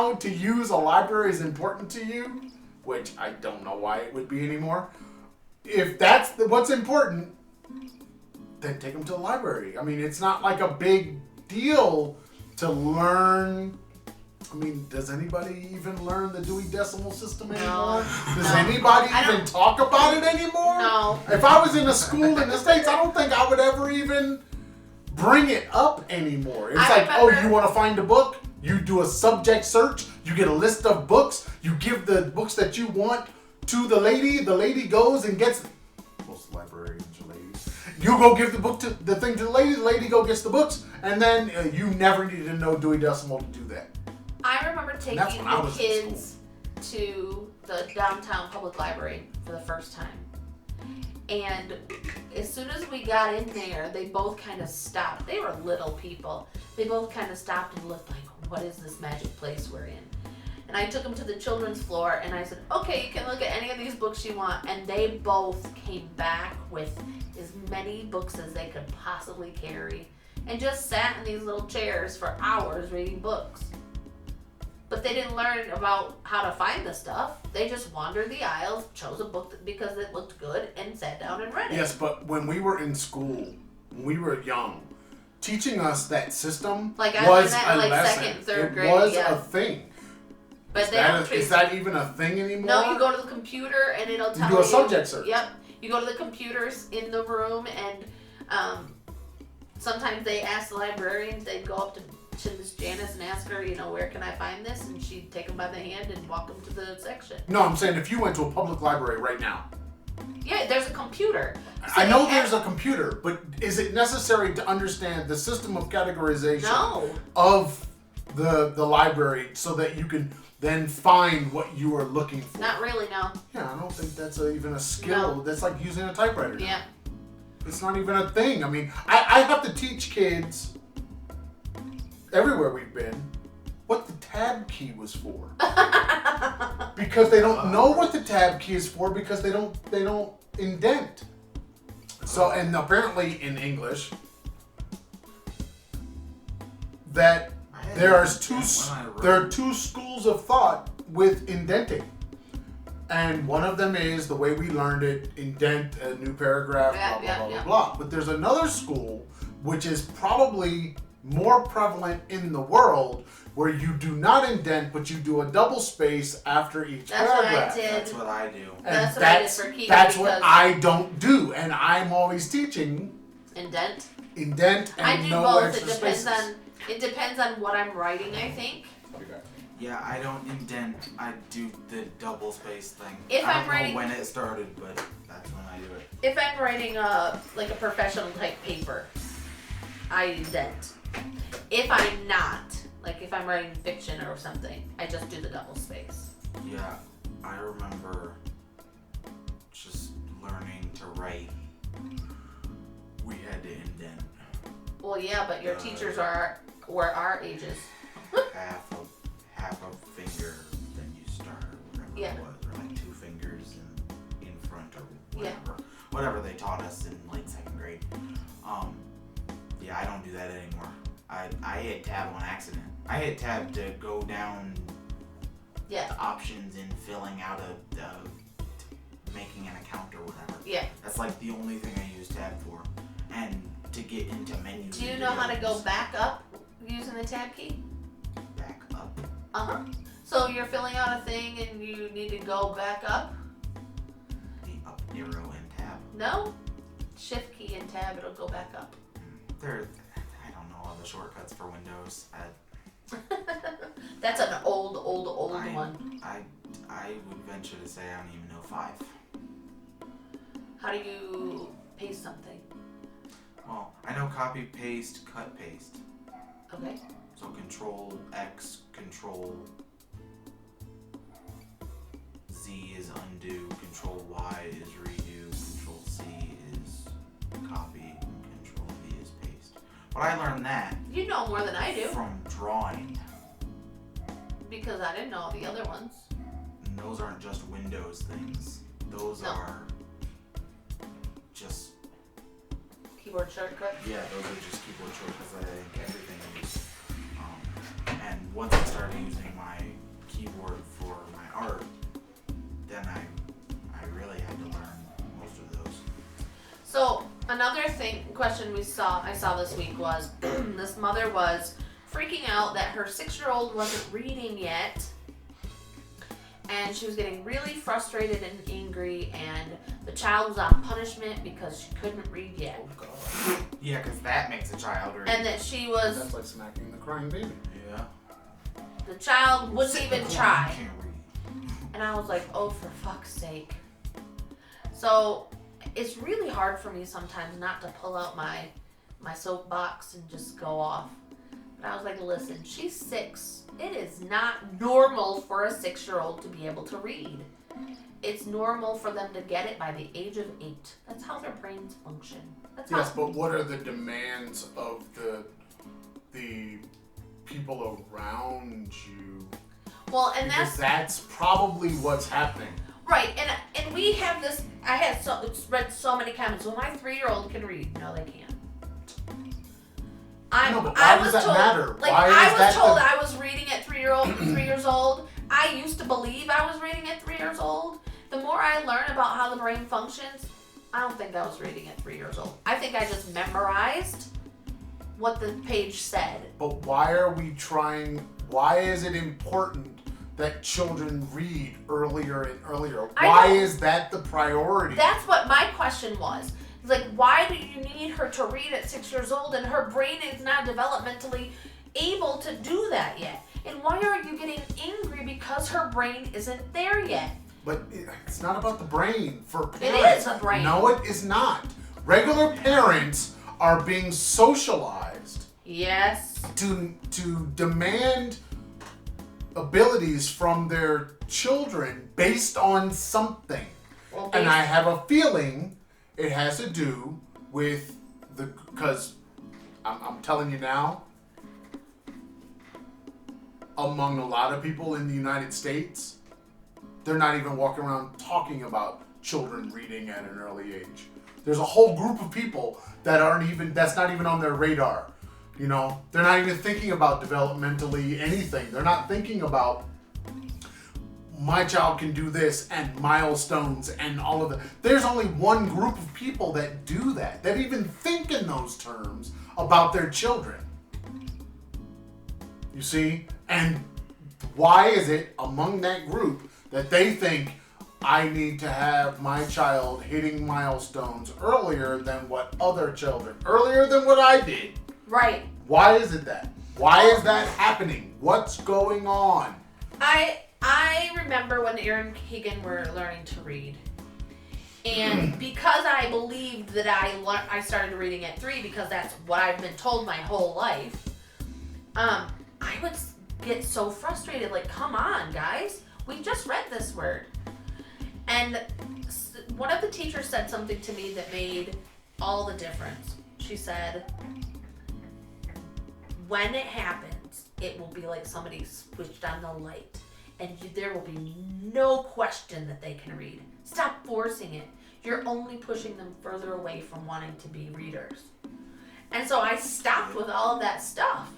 now to use a library is important to you, which I don't know why it would be anymore. If that's what's important, then take them to the library. I mean, it's not like a big deal to learn. I mean, does anybody even learn the Dewey Decimal System anymore? Does anybody even talk about it anymore? No. If I was in a school in the States, I don't think I would ever even bring it up anymore. It's you want to find a book? You do a subject search. You get a list of books. You give the books that you want to the lady. The lady goes and gets. Most librarians are ladies. You go give the thing to the lady. The lady go gets the books, and then you never needed to know Dewey Decimal to do that. I remember taking the kids to the downtown public library for the first time. And as soon as we got in there, they both kind of stopped. They were little people. They both kind of stopped and looked like, what is this magic place we're in? And I took them to the children's floor and I said, okay, you can look at any of these books you want. And they both came back with as many books as they could possibly carry and just sat in these little chairs for hours reading books. But they didn't learn about how to find the stuff. They just wandered the aisles, chose a book because it looked good, and sat down and read it. Yes, but when we were in school, when we were young, teaching us that system was a lesson. Second, third grade. It was a thing. But is that even a thing anymore? No, you go to the computer and it'll tell you. You do a subject search. Yep. You go to the computers in the room and sometimes they ask the librarians, they'd go up to Miss Janice and ask her, where can I find this? And she'd take them by the hand and walk them to the section. No, I'm saying if you went to a public library right now. Yeah, there's a computer. I know there's a computer, but is it necessary to understand the system of categorization of the library so that you can then find what you are looking for? Not really, no. Yeah, I don't think that's even a skill. No. That's like using a typewriter. Yeah. It's not even a thing. I mean, I have to teach kids everywhere we've been what the tab key was for. Because they don't know what the tab key is for because they don't indent. So, and apparently in English that there are two schools of thought with indenting. And one of them is the way we learned it, indent a new paragraph, blah, blah. But there's another school which is probably more prevalent in the world where you do not indent, but you do a double space after each paragraph. That's what I do. And that's what I don't do. And I'm always teaching indent and I do no both. extra spaces. It depends on what I'm writing, I think. Yeah, I don't indent. I do the double space thing. I don't know when it started, but that's when I do it. If I'm writing a professional type paper, I indent. If I'm not, if I'm writing fiction or something, I just do the double space. Yeah, I remember just learning to write. We had to indent. Well, yeah, but your teachers were our ages. half a finger, then you start, or whatever it was, or 2 fingers in front or whatever. Whatever they taught us in 2nd grade. Yeah, I don't do that anymore. I hit tab on accident. I hit tab to go down the options in filling out making an account or whatever. Yeah. That's the only thing I use tab for. And to get into menus. Do you know how to go back up using the tab key? Back up? Uh-huh. So you're filling out a thing and you need to go back up? The up arrow and tab. No. Shift key and tab, it'll go back up. I don't know all the shortcuts for Windows. That's an old one. I would venture to say I don't even know 5. How do you paste something? Well, I know copy, paste, cut, paste. Okay. So Control X, Control Z is undo, Control Y is redo, Control C is copy, and Control V is paste. But I learned that. You know more than I do. From drawing. Because I didn't know all the other ones. And those aren't just Windows things. Those are just keyboard shortcuts? Yeah, those are just keyboard shortcuts that I think everything is. And once I started using my keyboard for my art, then I really had to learn most of those. So another question I saw this week was this mother was freaking out that her 6-year-old wasn't reading yet, and she was getting really frustrated and angry, and the child was on punishment because she couldn't read yet. Oh, God. Yeah, because that makes a child read. And that she was... That's like smacking the crying baby. Yeah. The child wouldn't even try. Can't read. And I was like, oh, for fuck's sake. So it's really hard for me sometimes not to pull out my soapbox and just go off. But I was like, listen, she's 6. It is not normal for a 6-year-old to be able to read. It's normal for them to get it by the age of 8. That's how their brains function. Yes, but what are the demands of the people around you? Well, and that's probably what's happening. Right, and we have this. I had read so many comments. Well, my 3-year-old can read. No, they can't. Why does that matter? Like I was told I was reading at 3 years old. I used to believe I was reading at 3 years old. The more I learn about how the brain functions, I don't think I was reading at 3 years old. I think I just memorized what the page said. But why is it important that children read earlier and earlier? Why is that the priority? That's what my question was. Like, why do you need her to read at 6 years old and her brain is not developmentally able to do that yet? And why are you getting angry because her brain isn't there yet? But it's not about the brain for parents. It is a brain. No, it is not. Regular parents are being socialized. Yes. To demand abilities from their children based on something. Well, and I have a feeling it has to do with because I'm telling you now, among a lot of people in the United States, they're not even walking around talking about children reading at an early age. There's a whole group of people that's not even on their radar. You know, they're not even thinking about developmentally anything. They're not thinking about my child can do this and milestones and all of that. There's only one group of people that do that even think in those terms about their children. You see? And why is it among that group that they think I need to have my child hitting milestones earlier than what other children, earlier than what I did? Right. Why is it that? Why is that happening? What's going on? I remember when Aaron and Keegan were learning to read. And because I believed that I started reading at 3 because that's what I've been told my whole life, I would get so frustrated, like, come on, guys. We just read this word. And one of the teachers said something to me that made all the difference. She said, when it happens, it will be like somebody switched on the light. And there will be no question that they can read. Stop forcing it. You're only pushing them further away from wanting to be readers. And so I stopped with all of that stuff.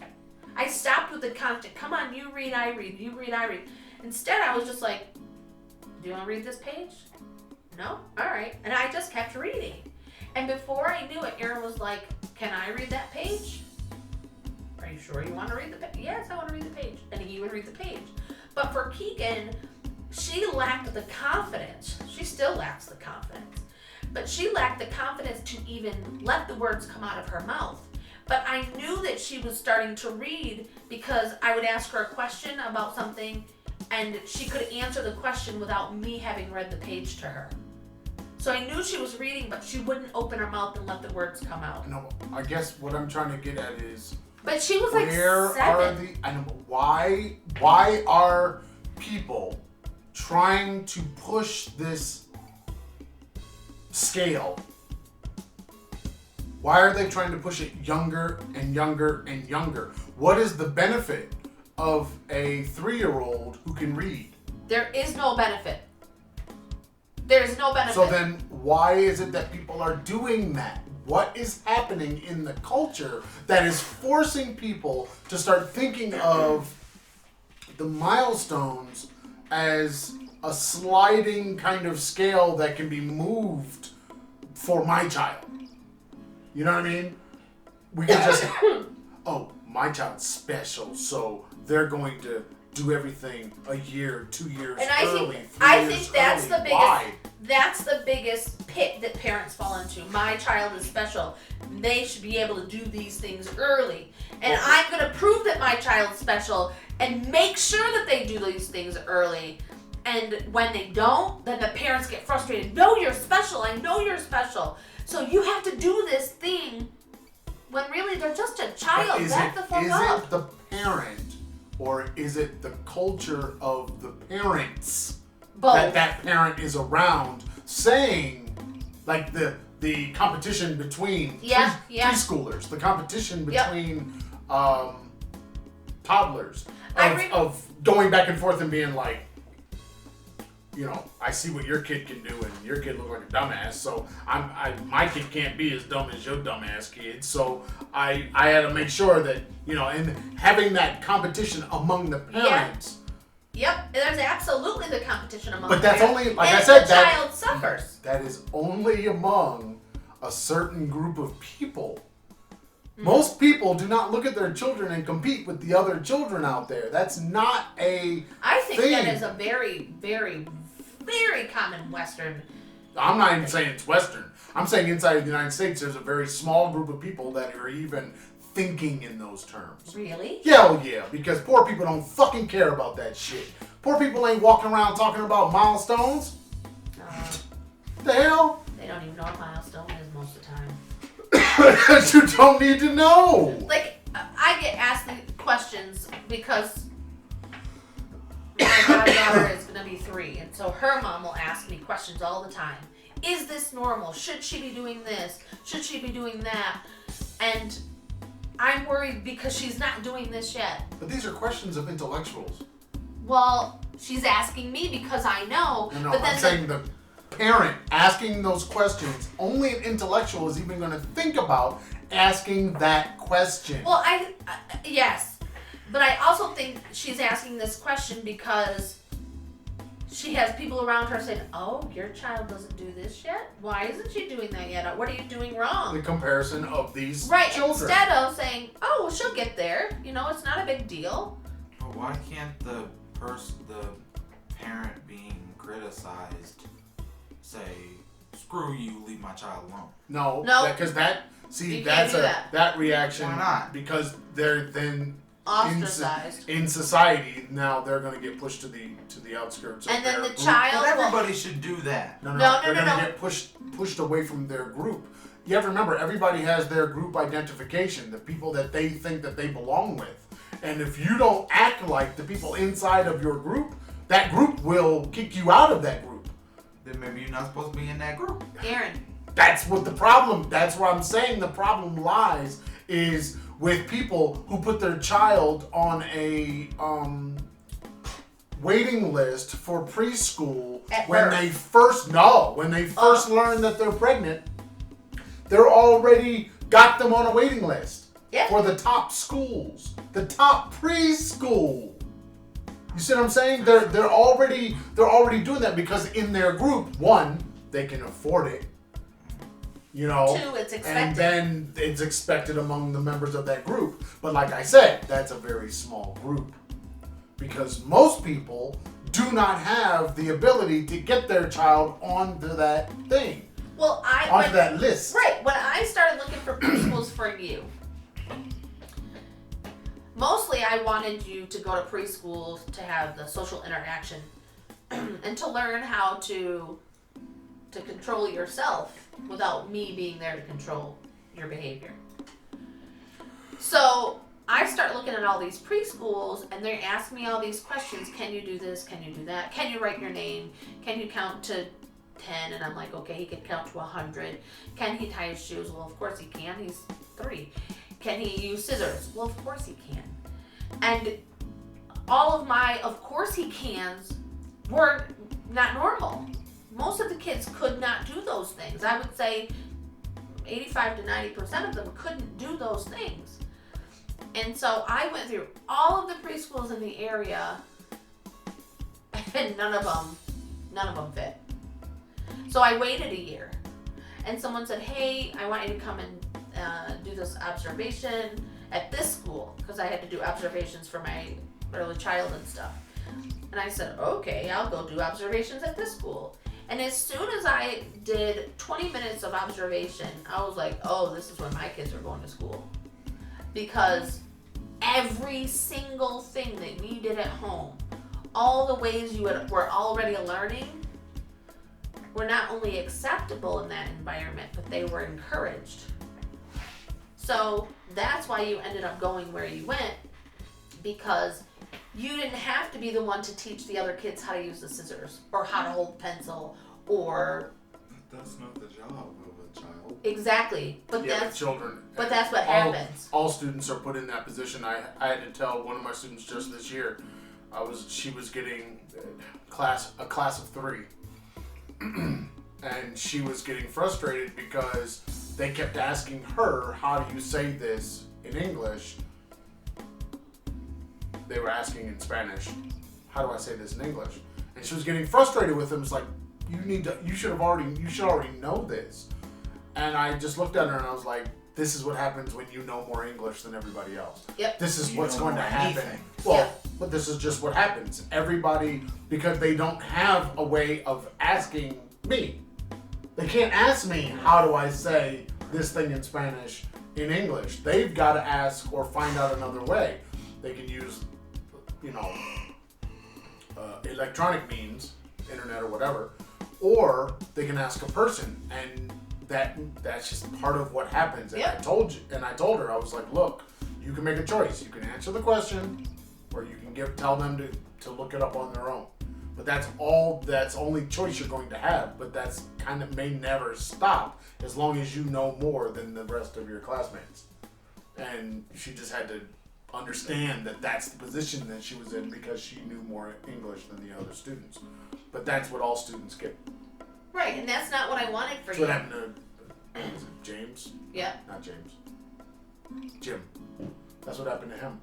I stopped with the constant, come on, you read, I read, you read, I read. Instead, I was just like, do you want to read this page? No? All right. And I just kept reading. And before I knew it, Aaron was like, can I read that page? Are you sure you want to read the page? Yes, I want to read the page. And he would read the page. But for Keegan, she lacked the confidence. She still lacks the confidence. But she lacked the confidence to even let the words come out of her mouth. But I knew that she was starting to read because I would ask her a question about something and she could answer the question without me having read the page to her. So I knew she was reading, but she wouldn't open her mouth and let the words come out. No, I guess what I'm trying to get at is, but she was like 7. Why are people trying to push this scale? Why are they trying to push it younger and younger and younger? What is the benefit of a 3-year-old who can read? There is no benefit. There is no benefit. So then why is it that people are doing that? What is happening in the culture that is forcing people to start thinking of the milestones as a sliding kind of scale that can be moved for my child. You know what I mean? We can just, oh, my child's special, so they're going to do everything a year, 2 years and early, I think that's the biggest. Why? That's the biggest pit that parents fall into. My child is special. They should be able to do these things early. And I'm going to prove that my child's special and make sure that they do these things early. And when they don't, then the parents get frustrated. No, you're special. I know you're special. So you have to do this thing when really they're just a child. Back the fuck up. Is it the parent or is it the culture of the parents that parent is around saying, like the competition between preschoolers, the competition between toddlers of going back and forth and being like, you know, I see what your kid can do, and your kid looks like a dumbass. So my kid can't be as dumb as your dumbass kid. So I had to make sure that, you know, and having that competition among the parents. Yep, there's absolutely the competition among. But the that's parents. only, like and I said, the child suffers. That is only among a certain group of people. Most people do not look at their children and compete with the other children out there. That's not a I think thing. that is a very, very, very common Western. I'm not even saying it's Western. I'm saying inside of the United States, there's a very small group of people that are even thinking in those terms. Really? Hell yeah, because poor people don't fucking care about that shit. Poor people ain't walking around talking about milestones. The hell? They don't even know what milestone is most of the time. You don't need to know. Like, I get asked the questions because my goddaughter is going to be 3, and so her mom will ask me questions all the time. Is this normal? Should she be doing this? Should she be doing that? And I'm worried because she's not doing this yet. But these are questions of intellectuals. Well, she's asking me because I know. No, but then I'm saying the parent asking those questions, only an intellectual is even going to think about asking that question. Well, yes. But I also think she's asking this question because she has people around her saying, oh, your child doesn't do this yet? Why isn't she doing that yet? What are you doing wrong? The comparison of these children. Instead of saying, oh, well, she'll get there. You know, it's not a big deal. Well, why can't the parent being criticized say, screw you, leave my child alone? No, because that reaction. Why not? Because they're then ostracized in society. Now they're going to get pushed to the outskirts. And of then their the group. child. But everybody should do that. No. They're going to get pushed away from their group. You have to remember, everybody has their group identification, the people that they think that they belong with. And if you don't act like the people inside of your group, that group will kick you out of that group. Then maybe you're not supposed to be in that group. Aaron. That's where I'm saying the problem lies, is with people who put their child on a waiting list for preschool when they first learn that they're pregnant. They're already got them on a waiting list for the top schools, the top preschool. You see what I'm saying? They're already doing that because in their group, 1, they can afford it. You know, 2, it's expected. And then it's expected among the members of that group. But like I said, that's a very small group. Because most people do not have the ability to get their child onto that thing. Well, onto that list. Right. When I started looking for preschools for you, mostly I wanted you to go to preschool to have the social interaction and to learn how to control yourself without me being there to control your behavior. So I start looking at all these preschools and they're asking me all these questions. Can you do this? Can you do that? Can you write your name? Can you count to 10? And I'm like, okay, he can count to 100. Can he tie his shoes? Well, of course he can. He's 3. Can he use scissors? Well, of course he can. And all of my of course he cans were not normal. Most of the kids could not do those things. I would say 85 to 90% of them couldn't do those things. And so I went through all of the preschools in the area, and none of them fit. So I waited a year, and someone said, "Hey, I want you to come and do this observation at this school," because I had to do observations for my early child and stuff. And I said, "Okay, I'll go do observations at this school." And as soon as I did 20 minutes of observation, I was like, "Oh, this is where my kids are going to school," because every single thing that we did at home, all the ways you were already learning, were not only acceptable in that environment, but they were encouraged. So that's why you ended up going where you went, because you didn't have to be the one to teach the other kids how to use the scissors or how to hold a pencil or... That's not the job of a child. Exactly. But that's what happens. All students are put in that position. I had to tell one of my students just this year, she was getting a class of 3. And she was getting frustrated because they kept asking her, "How do you say this in English?" They were asking in Spanish, "How do I say this in English?" And she was getting frustrated with them. It's like, you should already know this. And I just looked at her and I was like, this is what happens when you know more English than everybody else. Yep. This is what's going to happen. Anything. Well, but this is just what happens. Everybody, because they don't have a way of asking me. They can't ask me, how do I say this thing in Spanish in English? They've got to ask or find out another way. They can use, electronic means, internet or whatever, or they can ask a person, and that's just part of what happens. And yep. I told her, I was like, look, you can make a choice. You can answer the question, or you can tell them to look it up on their own. But that's only choice you're going to have. But that's kind of may never stop as long as you know more than the rest of your classmates. And she just had to understand that that's the position that she was in because she knew more English than the other students. But that's what all students get. Right, and that's not what I wanted for That's you. what happened to was it James? Yeah. Not James. Jim. That's what happened to him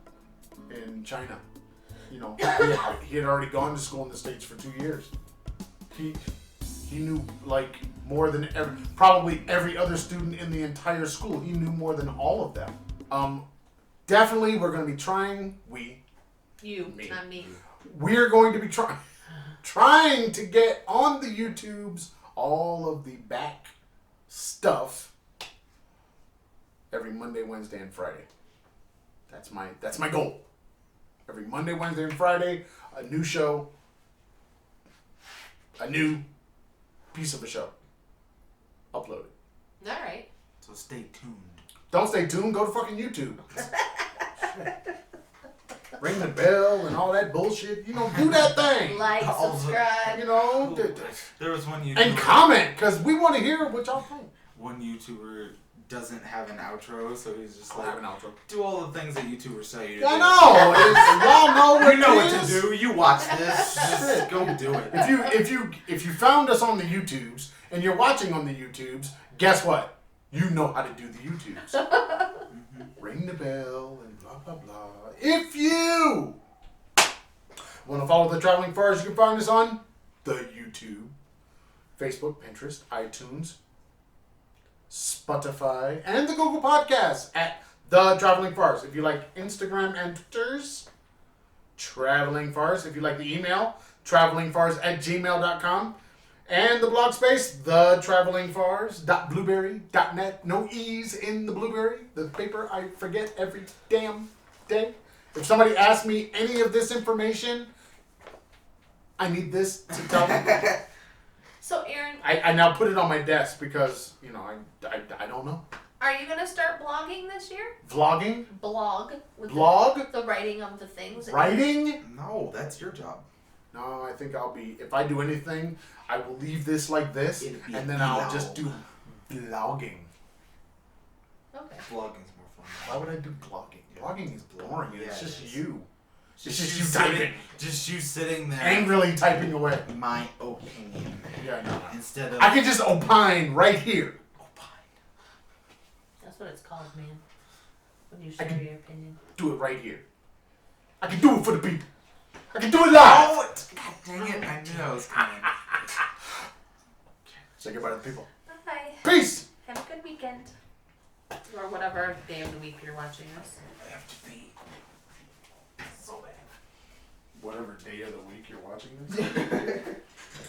in China. He had already gone to school in the States for 2 years. He knew like more than probably every other student in the entire school. He knew more than all of them. Definitely, we're going to be trying. Me. Not me. We're going to be trying to get on the YouTubes all of the back stuff every Monday, Wednesday, and Friday. That's my goal. Every Monday, Wednesday, and Friday, a new show, a new piece of a show. Upload it. All right. So stay tuned. Don't stay tuned. Go to fucking YouTube. Ring the bell and all that bullshit. Do that thing. Like, subscribe. There was one YouTuber. And comment, because we want to hear what y'all think. One YouTuber doesn't have an outro, so he's just like, have an outro. do all the things that YouTubers say you to do. I know. Y'all know You know what to do. You watch this. Just go do it. If you found us on the YouTubes and you're watching on the YouTubes, guess what? You know how to do the YouTubes. Ring the bell and blah blah blah. If you want to follow the Traveling Farrs, you can find us on the YouTube, Facebook, Pinterest, iTunes, Spotify, and the Google Podcasts at The Traveling Farrs. If you like Instagram and Twitters, Traveling Farrs. If you like the email, travelingfars@gmail.com. And the blog space, thetravelingfars.blueberry.net. No E's in the Blueberry. The paper I forget every damn day. If somebody asks me any of this information, I need this to tell them. So, Aaron, I now put it on my desk because, I don't know. are you going to start blogging this year? Vlogging? Blog? Blog? The writing of the things. Writing? No, that's your job. No, I think if I do anything, I will leave this like this, and then I'll just do blogging. Okay. Vlogging's more fun. Why would I do blogging? Blogging is boring. It's just you. It's just you typing. Just you sitting there. Angrily typing away. My opinion. Yeah, no. Instead of... I can just opine right here. That's what it's called, man. Would you share your opinion? Do it right here. I can do it for the people. I can do it live. Oh, God dang it! I knew that was coming. Say goodbye to the people. Bye. Peace. Have a good weekend. Or whatever day of the week you're watching us. I have to pee. So bad. Whatever day of the week you're watching this.